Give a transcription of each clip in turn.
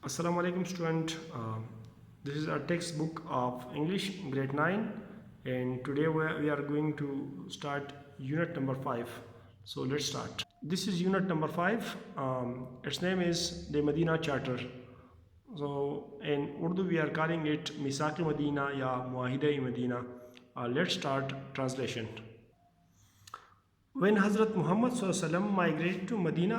Assalamu alaikum student. This is our textbook of English grade 9 and today we are going to start unit number 5. So let's start. This is unit number 5. Its name is the Medina Charter. So in Urdu we are calling it Misaq-e Medina ya Muahide-e Medina. Let's start translation. When Hazrat Muhammad ﷺ migrated to Medina,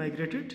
migrated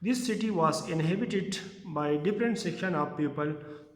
This city was inhabited by different section of people.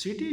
City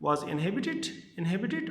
was inhabited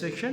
section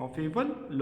of people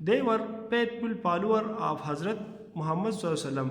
They were faithful follower of Hazrat Muhammad ﷺ.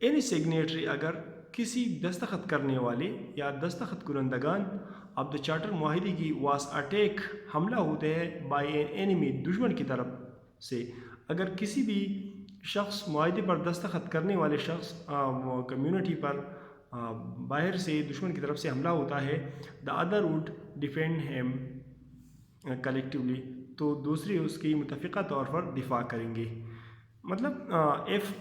Any signatory اگر کسی دستخط کرنے والے یا دستخط کنندگان آف دا چارٹر معاہدے کی واس اٹیک حملہ ہوتے ہیں بائی این اینیمی دشمن کی طرف سے. اگر کسی بھی شخص معاہدے پر دستخط کرنے والے شخص کمیونٹی پر باہر سے دشمن کی طرف سے حملہ ہوتا ہے the other would defend ham collectively تو دوسری اس کی متفقہ طور پر دفاع کریں گے. مطلب ایف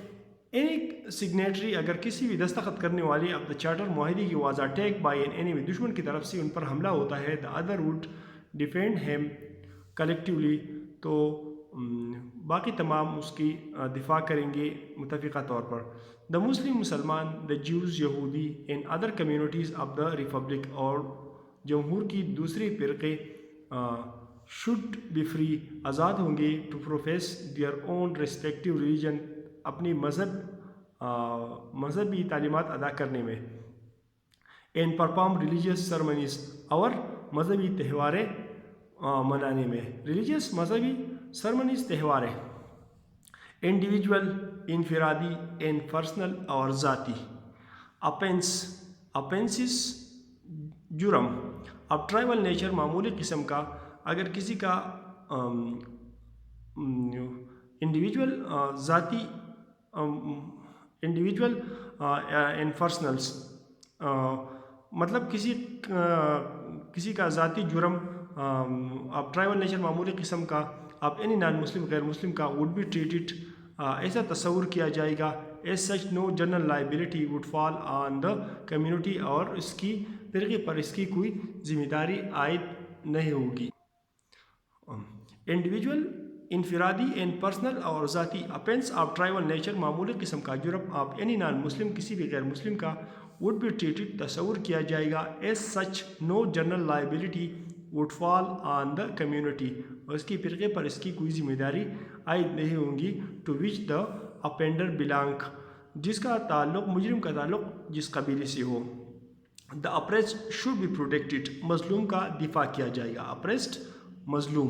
ایک سگنیٹری اگر کسی بھی دستخط کرنے والی اب دا چارٹر معاہدے کی was attack by an enemy دشمن کی طرف سے ان پر حملہ ہوتا ہے the other would defend ham collectively تو باقی تمام اس کی دفاع کریں گے متفقہ طور پر. دا مسلم مسلمان دا جیوز یہودی in other communities of the republic اور جمہور کی دوسری فرقے شوڈ بی فری آزاد ہوں گے to پروفیس their own respective religion اپنی مذہبی تعلیمات ادا کرنے میں اینڈ پرفارم ریلیجیس سرمنیز اور مذہبی تہواریں منانے میں. ریلیجیس مذہبی سرمنیز تہواریں انڈیویجول انفرادی اینڈ پرسنل اور ذاتی اپینسز جرم اب ٹرائبل نیچر معمولی قسم کا اگر کسی کا انڈیویجول ذاتی انڈیویجول اینڈ پرسنلس مطلب کسی کا ذاتی جرم اب ٹرائبل نیچر معمولی قسم کا اب اینی نان مسلم غیر مسلم کا وڈ بی ٹریٹڈ ایسا تصور کیا جائے گا as such no general liability would fall on the community اور اس کی فرقے پر اس کی کوئی ذمہ داری عائد نہیں ہوگی. انڈیویجول انفرادی اینڈ پرسنل اور ذاتی اپینس آف ٹرائبل نیچر معمولی قسم کا جرم آف اینی نان مسلم کسی بھی غیر مسلم کا وڈ بی ٹریٹڈ تصور کیا جائے گا as such no general liability would fall on the community اور اس کی فرقے پر اس کی کوئی ذمہ داری عائد نہیں ہوں گی ٹو وچ دا اپینڈر بلانگ جس کا تعلق مجرم کا تعلق جس قبیلے سے ہو. دا اپریسڈ شوڈ بی پروٹیکٹڈ مظلوم کا دفاع کیا جائے گا. اپریسڈ مظلوم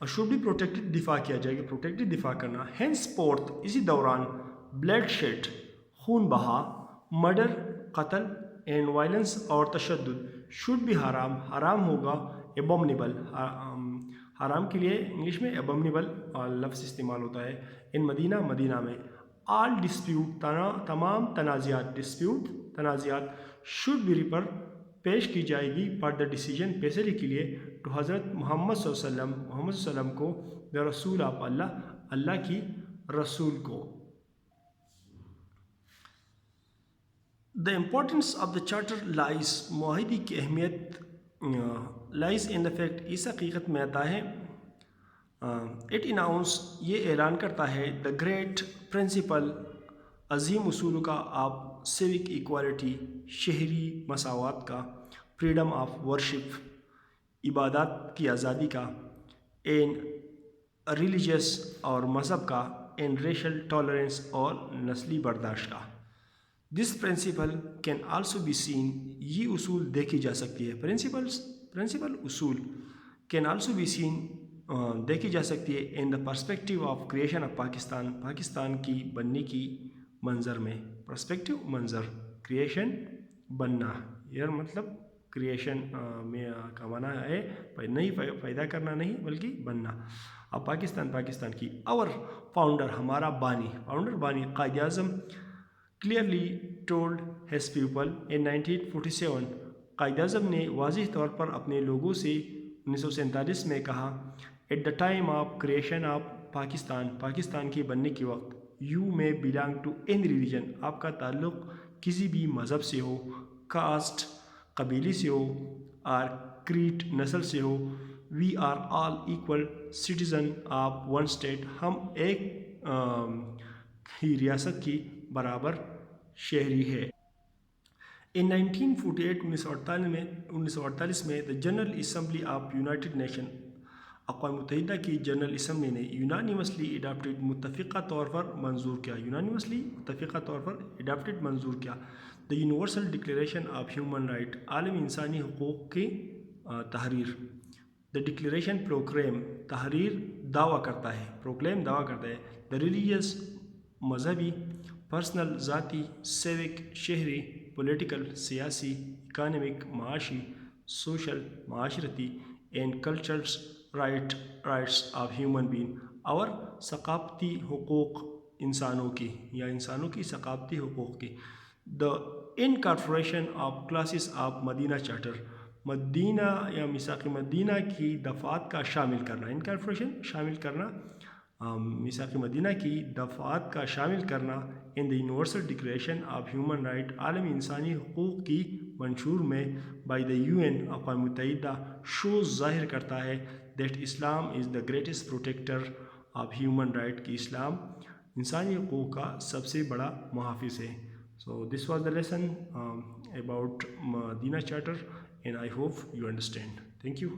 شوڈ بی پروٹیکٹڈ دفاع کیا جائے گا. پروٹیکٹڈ دفاع کرنا. ہینس فورتھ اسی دوران بلڈ شیڈ خون بہا مرڈر قتل اینڈ وائلنس اور تشدد شوڈ بھی حرام ہوگا. ایبومنیبل حرام کے لیے انگلش میں ایبومنیبل لفظ استعمال ہوتا ہے. ان مدینہ میں آل ڈسپیوٹ تمام تنازعات شوڈ بھی ریپر پیش کی جائے گی پر دا ڈیسیجن فیصلے کے لیے ٹو حضرت محمد صلی اللہ علیہ وسلم کو دا رسول آپ اللہ کی رسول کو. The importance of the charter لائز معاہدے کی اہمیت لائز ان دا فیکٹ اس حقیقت میں آتا ہے اٹ اناؤنس یہ اعلان کرتا ہے دا گریٹ پرنسپل عظیم اصولوں کا آپ سیوک ایکوالٹی شہری مساوات کا فریڈم آف ورشپ عبادات کی آزادی کا این ریلیجیس اور مذہب کا این ریشل ٹالرنس اور نسلی برداشت کا. This principle can also be seen یہ اصول دیکھی جا سکتی ہے. پرنسپل اصول کین آلسو بی سین دیکھی جا سکتی ہے in the perspective of creation of Pakistan کی بننے کی منظر میں. پرسپیکٹیو منظر کریشن بننا یہ مطلب کریشن میں کا معنی ہے نہیں پیدا کرنا نہیں بلکہ بننا. اب پاکستان کی اور فاؤنڈر ہمارا بانی Quaid Azam clearly told his people in 1947 Quaid Azam نے واضح طور پر اپنے لوگوں سے 1947 میں کہا at the time of creation of Pakistan کے بننے کے وقت you may belong to any religion آپ کا تعلق کسی بھی مذہب سے ہو کاسٹ قبیلے سے ہو اور کریٹ نسل سے ہو we are all equal citizen of one state ہم ایک ہی ریاست کی برابر شہری ہے. ان 1948 میں the general assembly of United nation اقوام متحدہ کی جنرل اسمبلی نے یونانیمسلی اڈاپٹیڈ متفقہ طور پر منظور کیا دا universal declaration of human right عالمی انسانی حقوق کی تحریر. دا ڈکلیریشن پروکلیم دعویٰ کرتا ہے دا ریلیجیس مذہبی، پرسنل ذاتی، سیوک شہری، پولیٹیکل سیاسی، اکانومک معاشی، سوشل معاشرتی and cultures rights of human being اور ثقافتی حقوق انسانوں کی یا انسانوں کی ثقافتی حقوق کی. The incorporation of clauses of Medina charter, Medina یا میثاق مدینہ کی دفعات کا شامل کرنا، انکارپوریشن شامل کرنا، میثاق مدینہ کی دفعات کا شامل کرنا in the universal declaration of human right, عالمی انسانی حقوق کی منشور میں بائی دا UN اقوام متحدہ، شوز ظاہر کرتا ہے that Islam is the greatest protector of human right, کہ اسلام انسانی حقوق کا سب سے بڑا محافظ ہے. So this was the lesson about Medina Charter, and I hope you understand. Thank you.